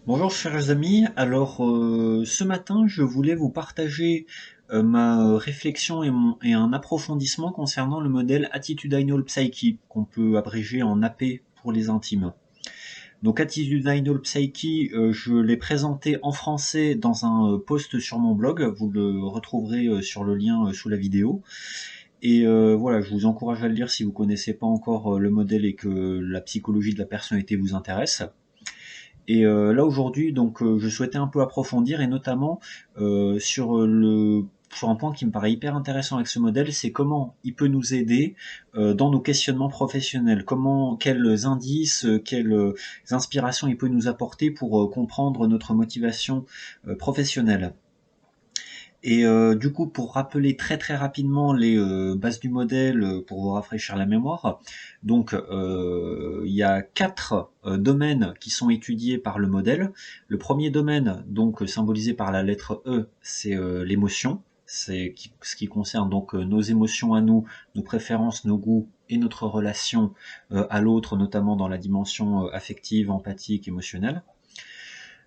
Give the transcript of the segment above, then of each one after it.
Bonjour chers amis, alors ce matin je voulais vous partager ma réflexion et un approfondissement concernant le modèle Attitudinal Psyche, qu'on peut abréger en AP pour les intimes. Donc Attitudinal Psyche, je l'ai présenté en français dans un post sur mon blog, vous le retrouverez sur le lien sous la vidéo. Et voilà, je vous encourage à le lire si vous ne connaissez pas encore le modèle et que la psychologie de la personnalité vous intéresse. Et là aujourd'hui, donc je souhaitais un peu approfondir et notamment sur un point qui me paraît hyper intéressant avec ce modèle, c'est comment il peut nous aider dans nos questionnements professionnels. Quels indices, quelles inspirations il peut nous apporter pour comprendre notre motivation professionnelle. Et du coup, pour rappeler très très rapidement les bases du modèle, pour vous rafraîchir la mémoire, donc il y a quatre domaines qui sont étudiés par le modèle. Le premier domaine, donc symbolisé par la lettre E, c'est l'émotion. Ce qui concerne donc nos émotions à nous, nos préférences, nos goûts et notre relation à l'autre, notamment dans la dimension affective, empathique, émotionnelle.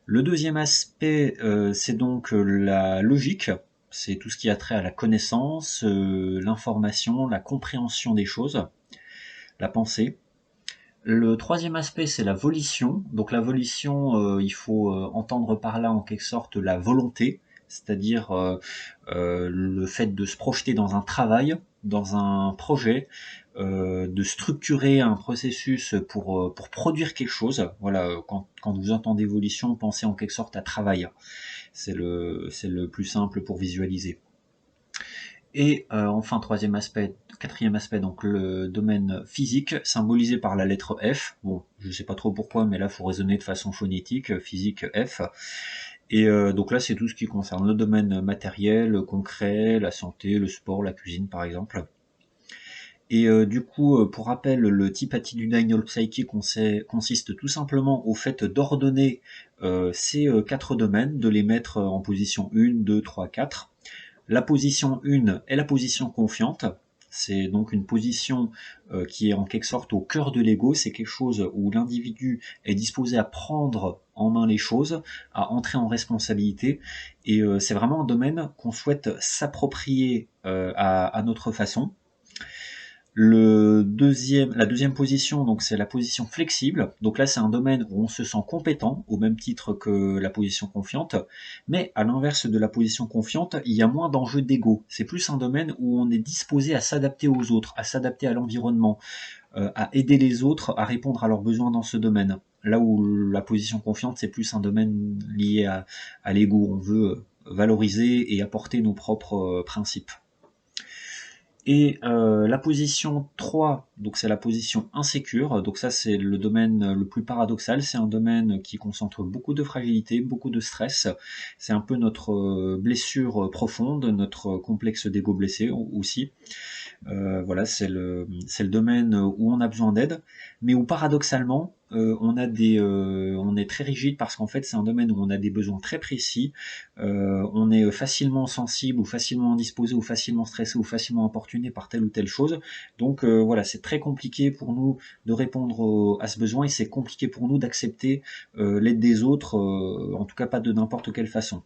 Le deuxième aspect, c'est donc la logique, c'est tout ce qui a trait à la connaissance, l'information, la compréhension des choses, la pensée. Le troisième aspect, c'est la volition. Donc la volition, il faut entendre par là en quelque sorte la volonté, c'est-à-dire le fait de se projeter dans un travail, dans un projet, de structurer un processus pour produire quelque chose. Voilà, quand vous entendez volition, pensez en quelque sorte à travail. C'est le plus simple pour visualiser. Et enfin, quatrième aspect, donc le domaine physique, symbolisé par la lettre F. Bon, je sais pas trop pourquoi, mais là, faut raisonner de façon phonétique, physique F. Et donc là, c'est tout ce qui concerne le domaine matériel, concret, la santé, le sport, la cuisine, par exemple. Et du coup, pour rappel, le type attitudinal psyche consiste tout simplement au fait d'ordonner ces quatre domaines, de les mettre en position 1, 2, 3, 4. La position 1 est la position confiante. C'est donc une position qui est en quelque sorte au cœur de l'ego. C'est quelque chose où l'individu est disposé à prendre en main les choses, à entrer en responsabilité. Et c'est vraiment un domaine qu'on souhaite s'approprier à notre façon. La deuxième position, donc c'est la position flexible. Donc là, c'est un domaine où on se sent compétent, au même titre que la position confiante. Mais à l'inverse de la position confiante, il y a moins d'enjeux d'ego. C'est plus un domaine où on est disposé à s'adapter aux autres, à s'adapter à l'environnement, à aider les autres à répondre à leurs besoins dans ce domaine. Là où la position confiante, c'est plus un domaine lié à l'ego. On veut valoriser et apporter nos propres principes. Et la position 3, donc c'est la position insécure, donc ça c'est le domaine le plus paradoxal, c'est un domaine qui concentre beaucoup de fragilité, beaucoup de stress, c'est un peu notre blessure profonde, notre complexe d'ego blessé aussi. Voilà, c'est le domaine où on a besoin d'aide, mais où paradoxalement, on est très rigide parce qu'en fait, c'est un domaine où on a des besoins très précis. On est facilement sensible ou facilement indisposé ou facilement stressé ou facilement importuné par telle ou telle chose. Donc voilà, c'est très compliqué pour nous de répondre à ce besoin et c'est compliqué pour nous d'accepter l'aide des autres, en tout cas pas de n'importe quelle façon.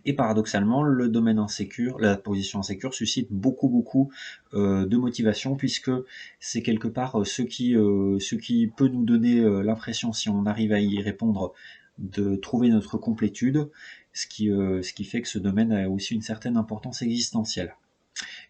Et paradoxalement, le domaine insécure, la position insécure suscite beaucoup de motivation puisque c'est quelque part ce qui peut nous donner l'impression, si on arrive à y répondre, de trouver notre complétude, ce qui fait que ce domaine a aussi une certaine importance existentielle.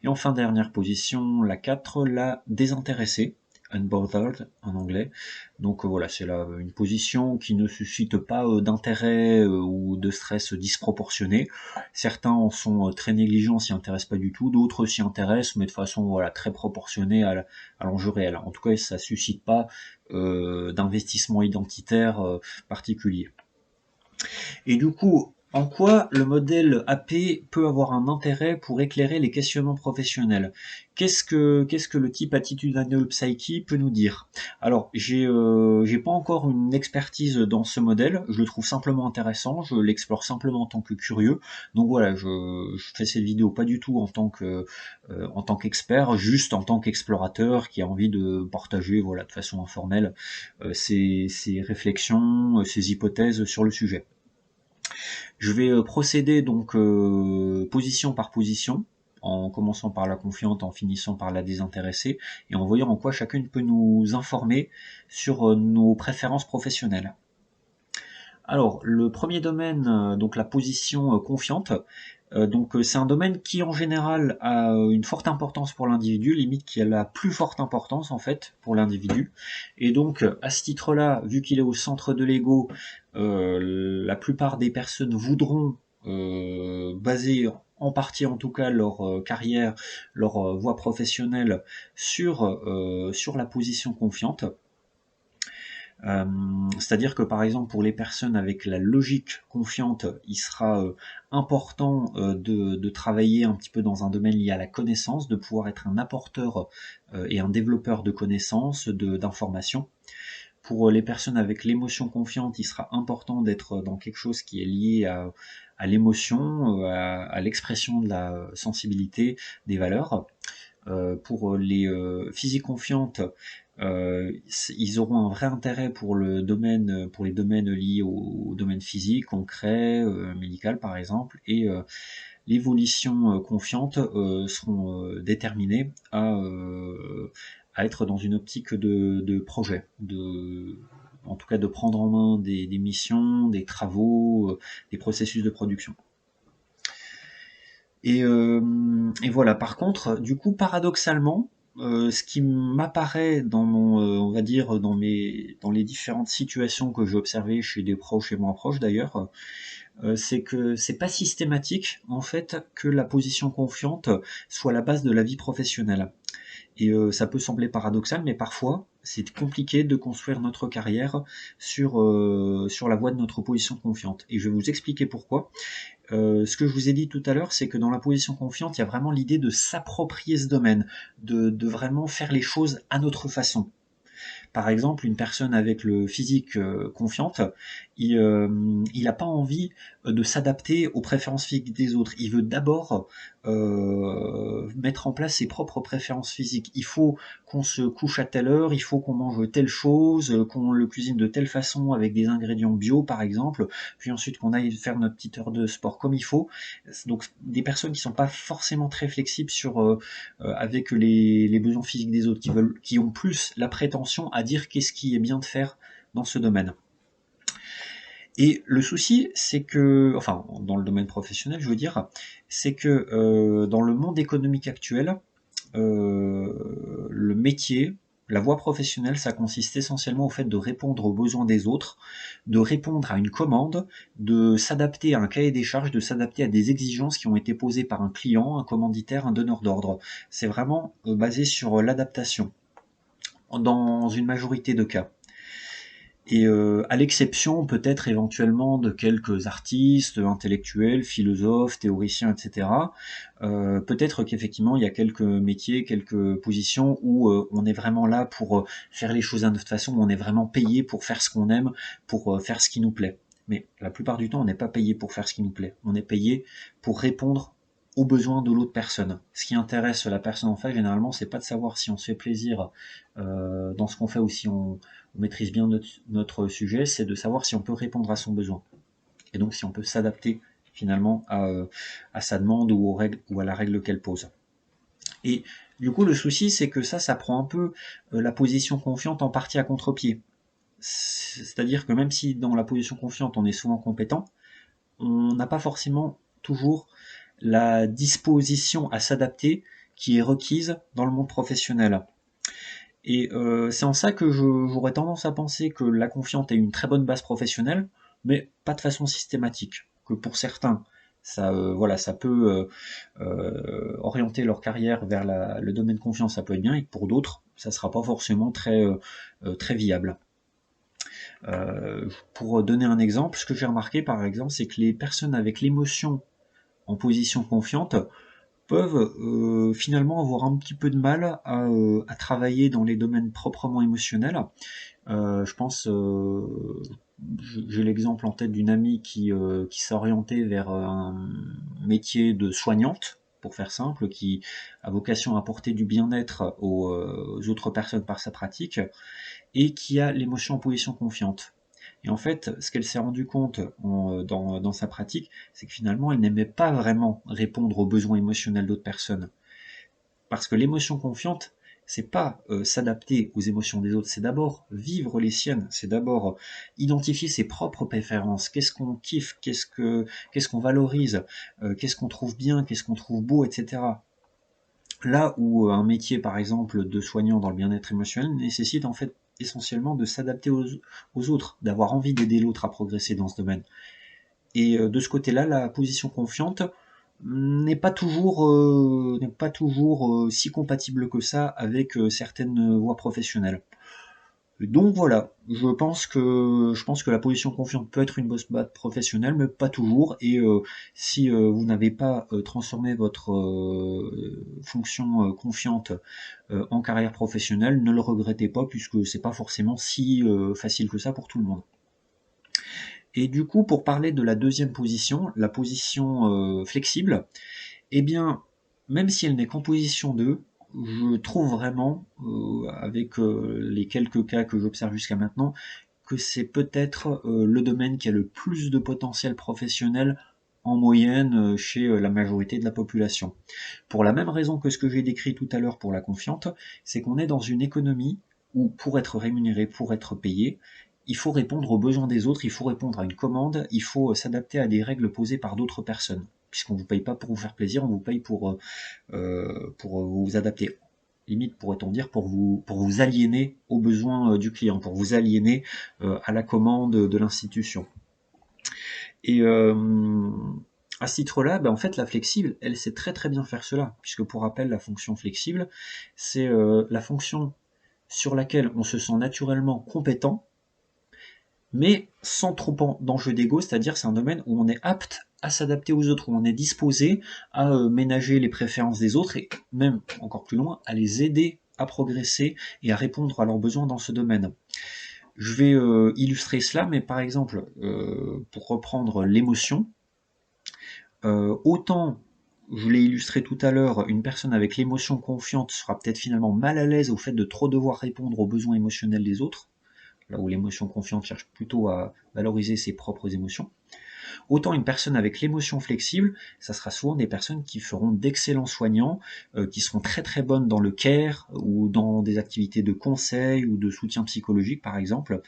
Et enfin, dernière position, la 4, la désintéressée, unbothered en anglais. Donc voilà, c'est là une position qui ne suscite pas d'intérêt ou de stress disproportionné. Certains en sont très négligents, s'y intéressent pas du tout, d'autres s'y intéressent, mais de façon voilà très proportionnée à l'enjeu réel. En tout cas, ça suscite pas d'investissement identitaire particulier. Et du coup, En quoi le modèle AP peut avoir un intérêt pour éclairer les questionnements professionnels? Qu'est-ce que le type attitudinal psyche peut nous dire? Alors, j'ai pas encore une expertise dans ce modèle, je le trouve simplement intéressant, je l'explore simplement en tant que curieux. Donc voilà, je fais cette vidéo pas du tout en tant qu'expert, juste en tant qu'explorateur qui a envie de partager, voilà, de façon informelle, ses réflexions, ses hypothèses sur le sujet. Je vais procéder donc position par position, en commençant par la confiante, en finissant par la désintéressée, et en voyant en quoi chacune peut nous informer sur nos préférences professionnelles. Alors, le premier domaine, donc la position confiante, c'est un domaine qui en général a une forte importance pour l'individu, limite qui a la plus forte importance en fait pour l'individu. Et donc à ce titre-là, vu qu'il est au centre de l'ego, la plupart des personnes voudront baser en partie en tout cas leur carrière, leur voie professionnelle sur la position confiante. C'est-à-dire que par exemple pour les personnes avec la logique confiante, il sera important de travailler un petit peu dans un domaine lié à la connaissance, de pouvoir être un apporteur et un développeur de connaissances, d'informations. Pour les personnes avec l'émotion confiante, il sera important d'être dans quelque chose qui est lié à l'émotion, à l'expression de la sensibilité, des valeurs. Pour les physiques confiantes, ils auront un vrai intérêt pour le domaine, pour les domaines liés au domaine physique, concret, médical par exemple, et l'évolution confiante seront déterminées à être dans une optique de projet, en tout cas de prendre en main des missions, des travaux, des processus de production. Et voilà, par contre, du coup, paradoxalement, ce qui m'apparaît dans on va dire, dans les différentes situations que j'ai observées chez des proches et moins proches d'ailleurs, c'est que c'est pas systématique, en fait, que la position confiante soit la base de la vie professionnelle. Et ça peut sembler paradoxal, mais parfois, c'est compliqué de construire notre carrière sur la voie de notre position confiante. Et je vais vous expliquer pourquoi. Ce que je vous ai dit tout à l'heure, c'est que dans la position confiante, il y a vraiment l'idée de s'approprier ce domaine, de vraiment faire les choses à notre façon. Par exemple, une personne avec le physique confiante, il n'a pas envie de s'adapter aux préférences physiques des autres. Il veut d'abord mettre en place ses propres préférences physiques. Il faut qu'on se couche à telle heure, il faut qu'on mange telle chose, qu'on le cuisine de telle façon avec des ingrédients bio par exemple, puis ensuite qu'on aille faire notre petite heure de sport comme il faut. Donc des personnes qui sont pas forcément très flexibles avec les besoins physiques des autres, qui ont plus la prétention à dire qu'est-ce qui est bien de faire dans ce domaine. Et le souci, c'est que, enfin, dans le domaine professionnel, je veux dire, c'est que dans le monde économique actuel, le métier, la voie professionnelle, ça consiste essentiellement au fait de répondre aux besoins des autres, de répondre à une commande, de s'adapter à un cahier des charges, de s'adapter à des exigences qui ont été posées par un client, un commanditaire, un donneur d'ordre. C'est vraiment basé sur l'adaptation, dans une majorité de cas. Et à l'exception peut-être éventuellement de quelques artistes, intellectuels, philosophes, théoriciens, etc. Peut-être qu'effectivement il y a quelques métiers, quelques positions où on est vraiment là pour faire les choses à notre façon, où on est vraiment payé pour faire ce qu'on aime, pour faire ce qui nous plaît. Mais la plupart du temps, on n'est pas payé pour faire ce qui nous plaît. On est payé pour répondre aux besoins de l'autre personne. Ce qui intéresse la personne en face, généralement, c'est pas de savoir si on se fait plaisir dans ce qu'on fait ou si on maîtrise bien notre sujet, c'est de savoir si on peut répondre à son besoin. Et donc si on peut s'adapter finalement à sa demande ou aux règles ou à la règle qu'elle pose. Et du coup, le souci, c'est que ça prend un peu la position confiante en partie à contre-pied. C'est-à-dire que même si dans la position confiante, on est souvent compétent, on n'a pas forcément toujours la disposition à s'adapter qui est requise dans le monde professionnel. Et c'est en ça que j'aurais tendance à penser que la confiante est une très bonne base professionnelle, mais pas de façon systématique. Que pour certains, ça peut orienter leur carrière vers le domaine confiance, ça peut être bien, et que pour d'autres, ça sera pas forcément très viable. Pour donner un exemple, ce que j'ai remarqué par exemple, c'est que les personnes avec l'émotion en position confiante peuvent finalement avoir un petit peu de mal à travailler dans les domaines proprement émotionnels. Je pense, j'ai l'exemple en tête d'une amie qui s'est orientée vers un métier de soignante, pour faire simple, qui a vocation à apporter du bien-être aux autres personnes par sa pratique, et qui a l'émotion en position confiante. Et en fait, ce qu'elle s'est rendue compte dans sa pratique, c'est que finalement, elle n'aimait pas vraiment répondre aux besoins émotionnels d'autres personnes. Parce que l'émotion confiante, c'est pas s'adapter aux émotions des autres, c'est d'abord vivre les siennes, c'est d'abord identifier ses propres préférences, qu'est-ce qu'on kiffe, qu'est-ce qu'on valorise, qu'est-ce qu'on trouve bien, qu'est-ce qu'on trouve beau, etc. Là où un métier, par exemple, de soignant dans le bien-être émotionnel nécessite en fait essentiellement de s'adapter aux autres, d'avoir envie d'aider l'autre à progresser dans ce domaine. Et de ce côté-là, la position confiante n'est pas toujours si compatible que ça avec certaines voies professionnelles. Donc voilà, je pense que la position confiante peut être une bonne base professionnelle, mais pas toujours. Et si vous n'avez pas transformé votre fonction confiante en carrière professionnelle, ne le regrettez pas, puisque c'est pas forcément si facile que ça pour tout le monde. Et du coup, pour parler de la deuxième position, la position flexible, eh bien, même si elle n'est qu'en position 2, je trouve vraiment, avec les quelques cas que j'observe jusqu'à maintenant, que c'est peut-être le domaine qui a le plus de potentiel professionnel en moyenne chez la majorité de la population. Pour la même raison que ce que j'ai décrit tout à l'heure pour la confiante, c'est qu'on est dans une économie où pour être rémunéré, pour être payé, il faut répondre aux besoins des autres, il faut répondre à une commande, il faut s'adapter à des règles posées par d'autres personnes. Puisqu'on ne vous paye pas pour vous faire plaisir, on vous paye pour vous adapter. Limite, pourrait-on dire, pour vous aliéner aux besoins du client, pour vous aliéner à la commande de l'institution. Et à ce titre-là, en fait, la flexible, elle sait très très bien faire cela, puisque pour rappel, la fonction flexible, c'est la fonction sur laquelle on se sent naturellement compétent, mais sans trop d'enjeux d'ego, c'est-à-dire c'est un domaine où on est apte à s'adapter aux autres, où on est disposé à ménager les préférences des autres, et même encore plus loin, à les aider à progresser et à répondre à leurs besoins dans ce domaine. Je vais illustrer cela, mais par exemple, pour reprendre l'émotion, autant, je l'ai illustré tout à l'heure, une personne avec l'émotion confiante sera peut-être finalement mal à l'aise au fait de trop devoir répondre aux besoins émotionnels des autres, là où l'émotion confiante cherche plutôt à valoriser ses propres émotions. Autant une personne avec l'émotion flexible, ça sera souvent des personnes qui feront d'excellents soignants, qui seront très très bonnes dans le care ou dans des activités de conseil ou de soutien psychologique par exemple,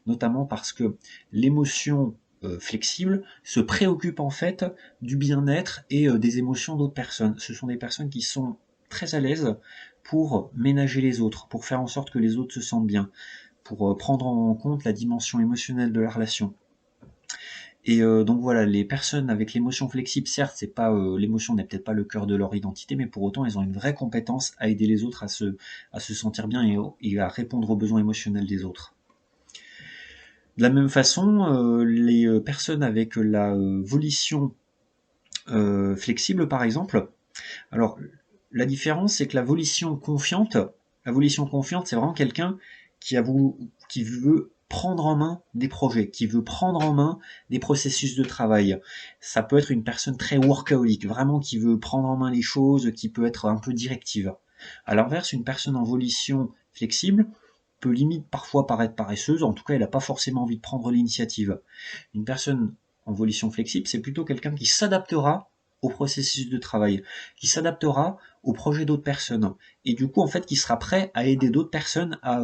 notamment parce que l'émotion flexible se préoccupe en fait du bien-être et des émotions d'autres personnes. Ce sont des personnes qui sont très à l'aise pour ménager les autres, pour faire en sorte que les autres se sentent bien, pour prendre en compte la dimension émotionnelle de la relation. Et donc voilà, les personnes avec l'émotion flexible, certes, c'est pas l'émotion n'est peut-être pas le cœur de leur identité, mais pour autant, elles ont une vraie compétence à aider les autres à se sentir bien et à répondre aux besoins émotionnels des autres. De la même façon, les personnes avec la volition flexible, par exemple, alors la différence, c'est que la volition confiante, c'est vraiment quelqu'un qui veut prendre en main des projets, qui veut prendre en main des processus de travail. Ça peut être une personne très workaholic, vraiment qui veut prendre en main les choses, qui peut être un peu directive. À l'inverse, une personne en volition flexible peut limite parfois paraître paresseuse, en tout cas elle n'a pas forcément envie de prendre l'initiative. Une personne en volition flexible, c'est plutôt quelqu'un qui s'adaptera au processus de travail, qui s'adaptera au projet d'autres personnes, et du coup en fait qui sera prêt à aider d'autres personnes à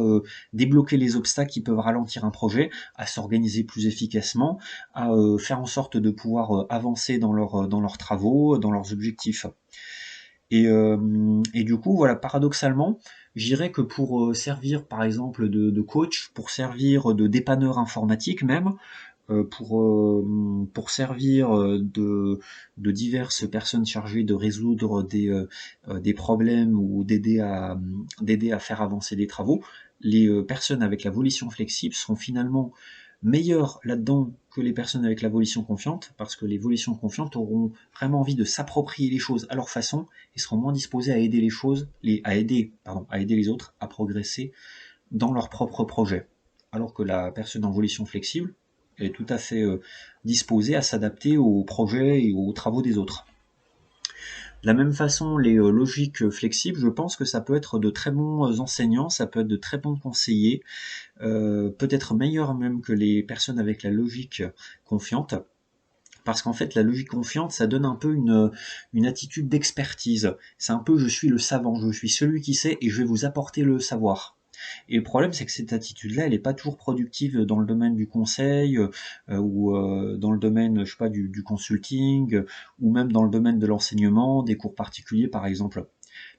débloquer les obstacles qui peuvent ralentir un projet, à s'organiser plus efficacement, à faire en sorte de pouvoir avancer dans leurs travaux, dans leurs objectifs. Et du coup, voilà, paradoxalement, je dirais que pour servir par exemple de coach, pour servir de dépanneur informatique même, pour servir de diverses personnes chargées de résoudre des problèmes ou d'aider à faire avancer des travaux, les personnes avec la volition flexible seront finalement meilleures là-dedans que les personnes avec la volition confiante, parce que les volitions confiantes auront vraiment envie de s'approprier les choses à leur façon et seront moins disposées à aider à aider les autres à progresser dans leur propre projet. Alors que la personne en volition flexible est tout à fait disposée à s'adapter aux projets et aux travaux des autres. De la même façon, les logiques flexibles, je pense que ça peut être de très bons enseignants, ça peut être de très bons conseillers, peut-être meilleurs même que les personnes avec la logique confiante. Parce qu'en fait, la logique confiante, ça donne un peu une attitude d'expertise. C'est un peu je suis le savant, je suis celui qui sait et je vais vous apporter le savoir. Et le problème, c'est que cette attitude-là, elle n'est pas toujours productive dans le domaine du conseil ou dans le domaine, je sais pas, du consulting ou même dans le domaine de l'enseignement, des cours particuliers par exemple.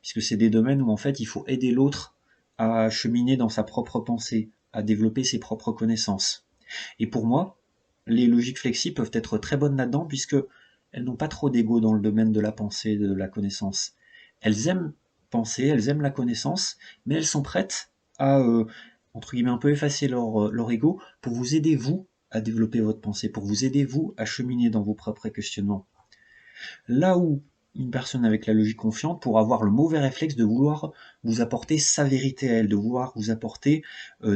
Puisque c'est des domaines où en fait, il faut aider l'autre à cheminer dans sa propre pensée, à développer ses propres connaissances. Et pour moi, les logiques flexibles peuvent être très bonnes là-dedans puisque elles n'ont pas trop d'ego dans le domaine de la pensée, de la connaissance. Elles aiment penser, elles aiment la connaissance, mais elles sont prêtes à, entre guillemets, un peu effacer leur ego pour vous aider, vous, à développer votre pensée, pour vous aider, vous, à cheminer dans vos propres questionnements. Là où une personne avec la logique confiante pourra avoir le mauvais réflexe de vouloir vous apporter sa vérité à elle, de vouloir vous apporter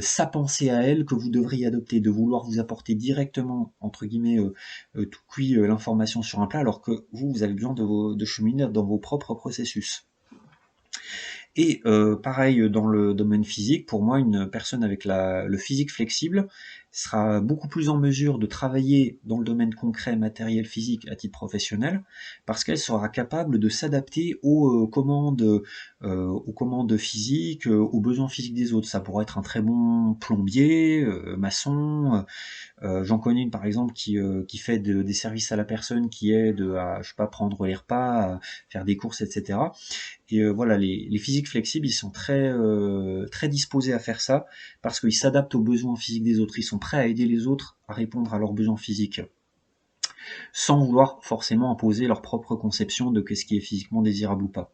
sa pensée à elle que vous devriez adopter, de vouloir vous apporter directement, entre guillemets, tout cuit l'information sur un plat, alors que vous avez besoin de cheminer dans vos propres processus. Et pareil dans le domaine physique, pour moi, une personne avec le physique flexible sera beaucoup plus en mesure de travailler dans le domaine concret, matériel, physique à titre professionnel, parce qu'elle sera capable de s'adapter aux commandes physiques, aux besoins physiques des autres. Ça pourrait être un très bon plombier, maçon. J'en connais une par exemple qui fait des services à la personne, qui aide à, je sais pas, prendre les repas, à faire des courses, etc. Et voilà, les physiques flexibles, ils sont très disposés à faire ça parce qu'ils s'adaptent aux besoins physiques des autres. Ils sont prêts à aider les autres à répondre à leurs besoins physiques, sans vouloir forcément imposer leur propre conception de ce qui est physiquement désirable ou pas.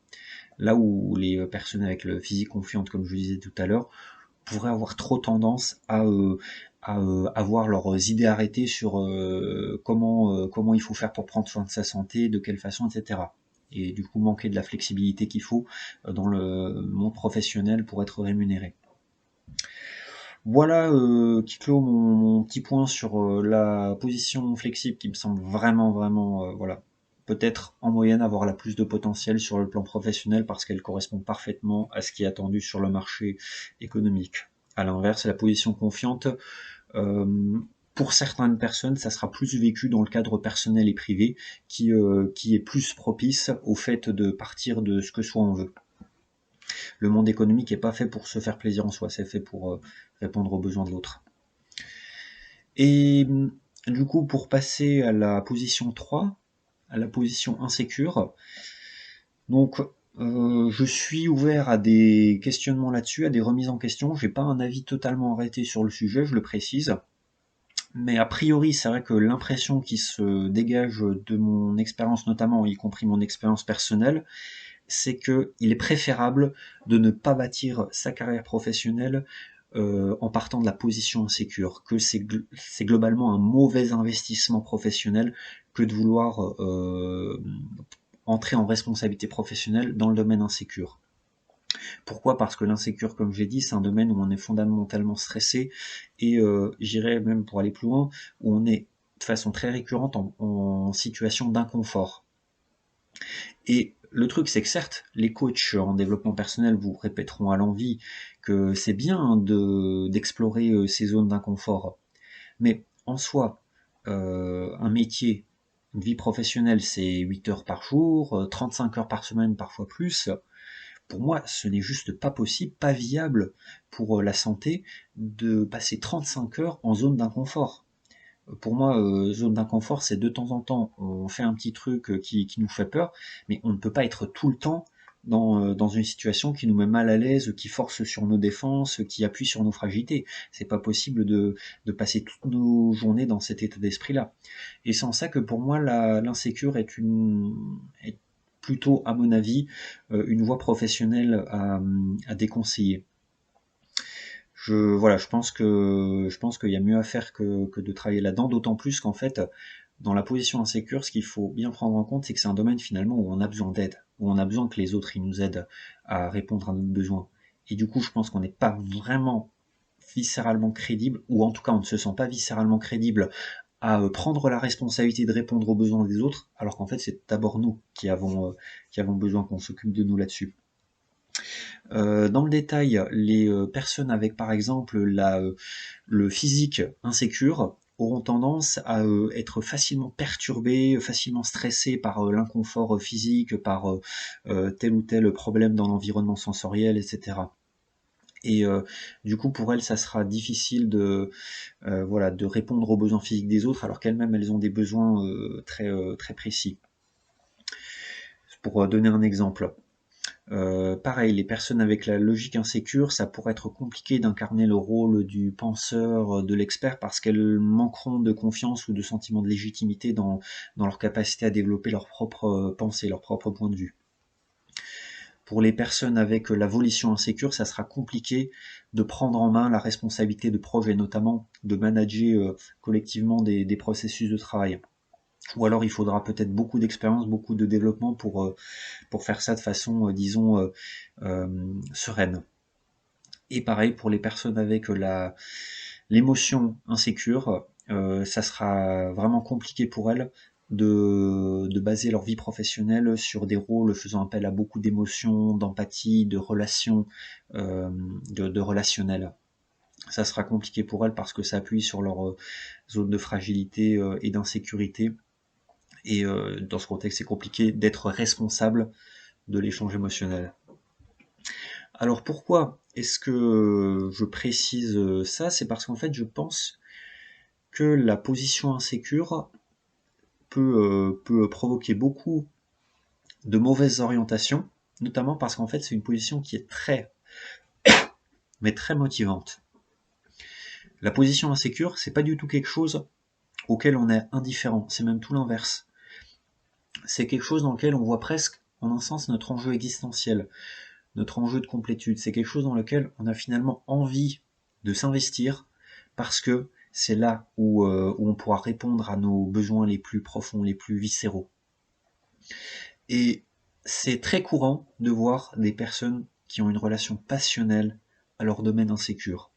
Là où les personnes avec le physique confiante, comme je le disais tout à l'heure, pourraient avoir trop tendance à avoir leurs idées arrêtées sur comment il faut faire pour prendre soin de sa santé, de quelle façon, etc. Et du coup manquer de la flexibilité qu'il faut dans le monde professionnel pour être rémunéré. Voilà qui clôt mon petit point sur la position flexible qui me semble vraiment voilà, peut-être en moyenne avoir la plus de potentiel sur le plan professionnel parce qu'elle correspond parfaitement à ce qui est attendu sur le marché économique. À l'inverse, la position confiante, pour certaines personnes, ça sera plus vécu dans le cadre personnel et privé, qui est plus propice au fait de partir de ce que soi on veut. Le monde économique n'est pas fait pour se faire plaisir en soi, c'est fait pour répondre aux besoins de l'autre. Et du coup, pour passer à la position 3, à la position insécure, donc je suis ouvert à des questionnements là-dessus, à des remises en question. J'ai pas un avis totalement arrêté sur le sujet, je le précise. Mais a priori, c'est vrai que l'impression qui se dégage de mon expérience, notamment, y compris mon expérience personnelle, c'est qu'il est préférable de ne pas bâtir sa carrière professionnelle en partant de la position insécure, que c'est globalement un mauvais investissement professionnel que de vouloir entrer en responsabilité professionnelle dans le domaine insécure. Pourquoi? Parce que l'insécure, comme j'ai dit, c'est un domaine où on est fondamentalement stressé et j'irais même pour aller plus loin, où on est de façon très récurrente en situation d'inconfort. Et le truc, c'est que certes, les coachs en développement personnel vous répéteront à l'envi que c'est bien d'explorer ces zones d'inconfort. Mais en soi, un métier, une vie professionnelle, c'est 8 heures par jour, 35 heures par semaine, parfois plus. Pour moi, ce n'est juste pas possible, pas viable pour la santé de passer 35 heures en zone d'inconfort. Pour moi, zone d'inconfort, c'est de temps en temps, on fait un petit truc qui nous fait peur, mais on ne peut pas être tout le temps dans une situation qui nous met mal à l'aise, qui force sur nos défenses, qui appuie sur nos fragilités. C'est pas possible de passer toutes nos journées dans cet état d'esprit-là. Et c'est en ça que pour moi, l'insécure est plutôt, à mon avis, une voie professionnelle à déconseiller. Voilà, je pense qu'il y a mieux à faire que de travailler là-dedans, d'autant plus qu'en fait, dans la position insécure, ce qu'il faut bien prendre en compte, c'est que c'est un domaine finalement où on a besoin d'aide, où on a besoin que les autres ils nous aident à répondre à nos besoins. Et du coup, je pense qu'on n'est pas vraiment viscéralement crédible, ou en tout cas on ne se sent pas viscéralement crédible à prendre la responsabilité de répondre aux besoins des autres, alors qu'en fait c'est d'abord nous qui avons besoin qu'on s'occupe de nous là-dessus. Dans le détail, les personnes avec par exemple le physique insécure auront tendance à être facilement perturbées, facilement stressées par l'inconfort physique, par tel ou tel problème dans l'environnement sensoriel, etc. Et du coup, pour elles, ça sera difficile voilà, de répondre aux besoins physiques des autres, alors qu'elles-mêmes, elles ont des besoins très précis. Pour donner un exemple, pareil, les personnes avec la logique insécure, ça pourrait être compliqué d'incarner le rôle du penseur, de l'expert, parce qu'elles manqueront de confiance ou de sentiment de légitimité dans leur capacité à développer leur propre pensée, leur propre point de vue. Pour les personnes avec la volition insécure, ça sera compliqué de prendre en main la responsabilité de projet, notamment de manager collectivement des processus de travail. Ou alors il faudra peut-être beaucoup d'expérience, beaucoup de développement pour faire ça de façon, disons, sereine. Et pareil pour les personnes avec l'émotion insécure, ça sera vraiment compliqué pour elles de baser leur vie professionnelle sur des rôles faisant appel à beaucoup d'émotions, d'empathie, de relations, de relationnel. Ça sera compliqué pour elles parce que ça appuie sur leur zone de fragilité et d'insécurité. Et dans ce contexte, c'est compliqué d'être responsable de l'échange émotionnel. Alors pourquoi est-ce que je précise ça? C'est parce qu'en fait, je pense que la position insécure peut provoquer beaucoup de mauvaises orientations, notamment parce qu'en fait, c'est une position qui est mais très motivante. La position insécure, c'est pas du tout quelque chose auquel on est indifférent, c'est même tout l'inverse. C'est quelque chose dans lequel on voit presque, en un sens, notre enjeu existentiel, notre enjeu de complétude. C'est quelque chose dans lequel on a finalement envie de s'investir parce que c'est là où on pourra répondre à nos besoins les plus profonds, les plus viscéraux. Et c'est très courant de voir des personnes qui ont une relation passionnelle à leur domaine insécure.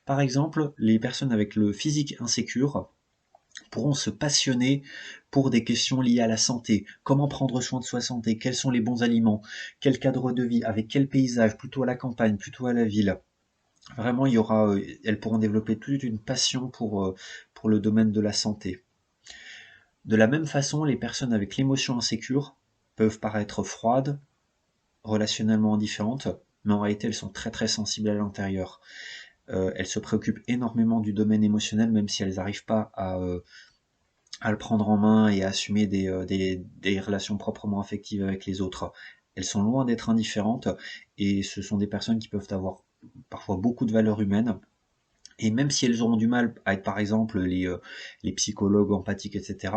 Par exemple, les personnes avec le physique insécure pourront se passionner pour des questions liées à la santé, comment prendre soin de sa santé, quels sont les bons aliments, quel cadre de vie, avec quel paysage, plutôt à la campagne, plutôt à la ville. Vraiment, elles pourront développer toute une passion pour le domaine de la santé. De la même façon, les personnes avec l'émotion insécure peuvent paraître froides, relationnellement indifférentes, mais en réalité, elles sont très sensibles à l'intérieur. Elles se préoccupent énormément du domaine émotionnel, même si elles n'arrivent pas à le prendre en main et à assumer des relations proprement affectives avec les autres. Elles sont loin d'être indifférentes et ce sont des personnes qui peuvent avoir parfois beaucoup de valeur humaine. Et même si elles auront du mal à être par exemple les psychologues empathiques, etc.,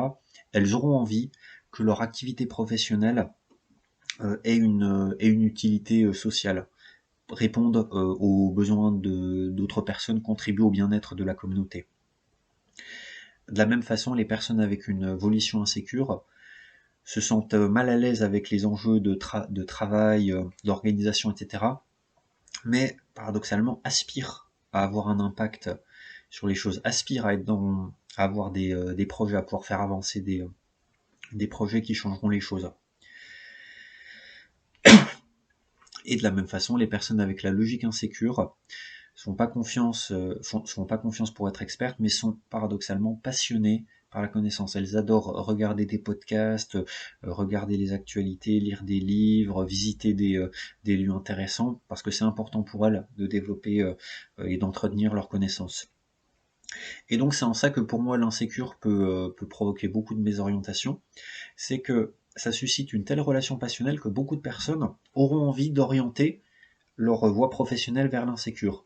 elles auront envie que leur activité professionnelle ait une utilité sociale, réponde aux besoins d'autres personnes, contribue au bien-être de la communauté. De la même façon, les personnes avec une volition insécure se sentent mal à l'aise avec les enjeux de travail, d'organisation, etc., mais paradoxalement aspirent à avoir un impact sur les choses, aspirent à avoir des projets, à pouvoir faire avancer des projets qui changeront les choses. Et de la même façon, les personnes avec la logique insécure font pas confiance pour être expertes, mais sont paradoxalement passionnées par la connaissance. Elles adorent regarder des podcasts, regarder les actualités, lire des livres, visiter des lieux intéressants, parce que c'est important pour elles de développer et d'entretenir leurs connaissances. Et donc c'est en ça que pour moi l'insécure peut provoquer beaucoup de mésorientation, c'est que ça suscite une telle relation passionnelle que beaucoup de personnes auront envie d'orienter leur voie professionnelle vers l'insécure.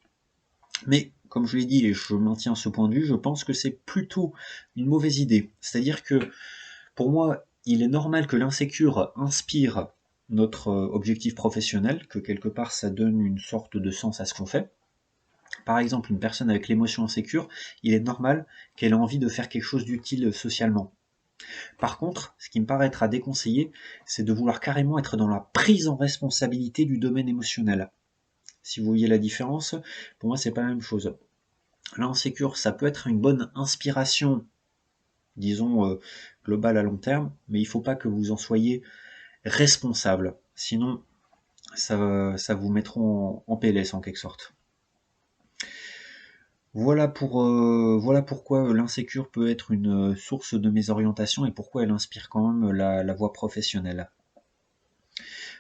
Mais, comme je l'ai dit, et je maintiens ce point de vue, je pense que c'est plutôt une mauvaise idée. C'est-à-dire que, pour moi, il est normal que l'insécure inspire notre objectif professionnel, que quelque part ça donne une sorte de sens à ce qu'on fait. Par exemple, une personne avec l'émotion insécure, il est normal qu'elle ait envie de faire quelque chose d'utile socialement. Par contre, ce qui me paraîtra déconseillé, c'est de vouloir carrément être dans la prise en responsabilité du domaine émotionnel. Si vous voyez la différence, pour moi, c'est pas la même chose. L'insécure, ça peut être une bonne inspiration, disons, globale à long terme, mais il ne faut pas que vous en soyez responsable. Sinon, ça vous mettra en PLS en quelque sorte. Voilà pourquoi l'insécure peut être une source de mésorientation et pourquoi elle inspire quand même la voie professionnelle.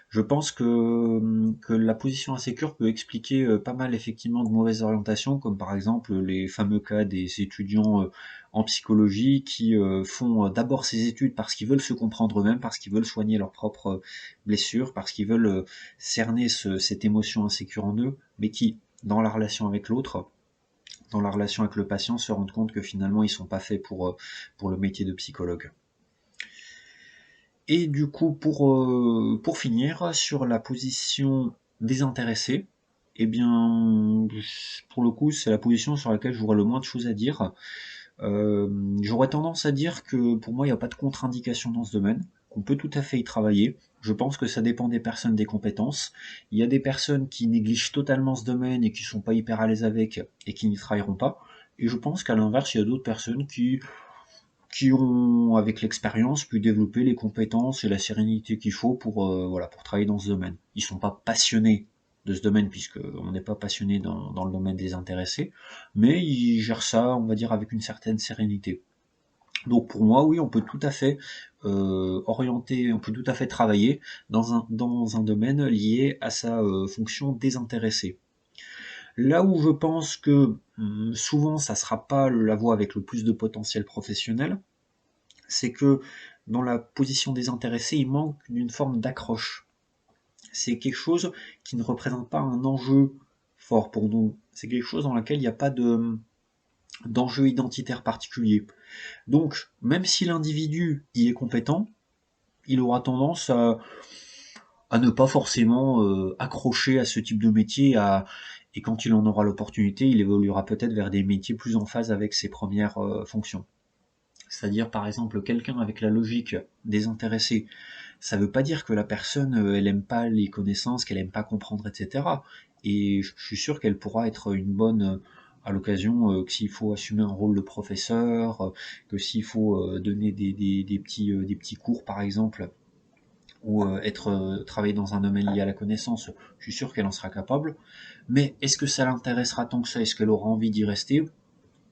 Je pense que la position insécure peut expliquer pas mal effectivement de mauvaises orientations, comme par exemple les fameux cas des étudiants en psychologie qui font d'abord ces études parce qu'ils veulent se comprendre eux-mêmes, parce qu'ils veulent soigner leurs propres blessures, parce qu'ils veulent cerner cette émotion insécure en eux, mais qui, dans la relation avec l'autre, dans la relation avec le patient, se rendent compte que finalement ils sont pas faits pour le métier de psychologue. Et du coup, pour finir, sur la position désintéressée, eh bien, pour le coup, c'est la position sur laquelle j'aurais le moins de choses à dire. J'aurais tendance à dire que pour moi, il n'y a pas de contre-indication dans ce domaine, qu'on peut tout à fait y travailler. Je pense que ça dépend des personnes, des compétences. Il y a des personnes qui négligent totalement ce domaine et qui sont pas hyper à l'aise avec et qui n'y travailleront pas. Et je pense qu'à l'inverse, il y a d'autres personnes qui ont, avec l'expérience, pu développer les compétences et la sérénité qu'il faut voilà, pour travailler dans ce domaine. Ils sont pas passionnés de ce domaine, puisque on n'est pas passionné dans le domaine des intéressés, mais ils gèrent ça, on va dire, avec une certaine sérénité. Donc pour moi, oui, on peut tout à fait orienter, on peut tout à fait travailler dans un domaine lié à sa fonction désintéressée. Là où je pense que souvent ça sera pas la voie avec le plus de potentiel professionnel, c'est que dans la position désintéressée, il manque d'une forme d'accroche. C'est quelque chose qui ne représente pas un enjeu fort pour nous. C'est quelque chose dans lequel il n'y a pas d'enjeu identitaire particulier. Donc, même si l'individu y est compétent, il aura tendance à ne pas forcément accrocher à ce type de métier, et quand il en aura l'opportunité, il évoluera peut-être vers des métiers plus en phase avec ses premières fonctions. C'est-à-dire, par exemple, quelqu'un avec la logique désintéressée, ça veut pas dire que la personne, elle aime pas les connaissances, qu'elle aime pas comprendre, etc. Et je suis sûr qu'elle pourra être une bonne, à l'occasion, que s'il faut assumer un rôle de professeur, que s'il faut donner des petits cours, par exemple, ou travailler dans un domaine lié à la connaissance, je suis sûr qu'elle en sera capable. Mais est-ce que ça l'intéressera tant que ça? Est-ce qu'elle aura envie d'y rester?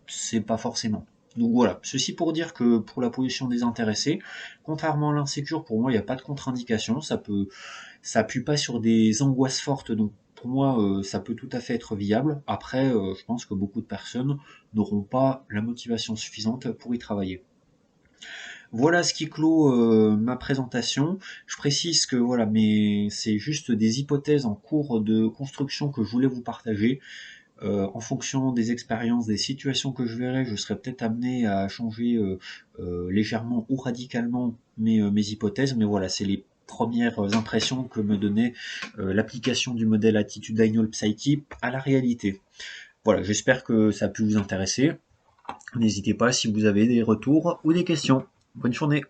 C'est pas forcément. Donc voilà, ceci pour dire que pour la position des intéressés, contrairement à l'insécure, pour moi il n'y a pas de contre-indication, ça appuie pas sur des angoisses fortes, donc pour moi ça peut tout à fait être viable. Après, je pense que beaucoup de personnes n'auront pas la motivation suffisante pour y travailler. Voilà ce qui clôt ma présentation. Je précise que voilà, mais c'est juste des hypothèses en cours de construction que je voulais vous partager. En fonction des expériences, des situations que je verrai, je serai peut-être amené à changer légèrement ou radicalement mes hypothèses, mais voilà, c'est les premières impressions que me donnait l'application du modèle Attitudinal Psyche à la réalité. Voilà, j'espère que ça a pu vous intéresser. N'hésitez pas si vous avez des retours ou des questions. Bonne journée.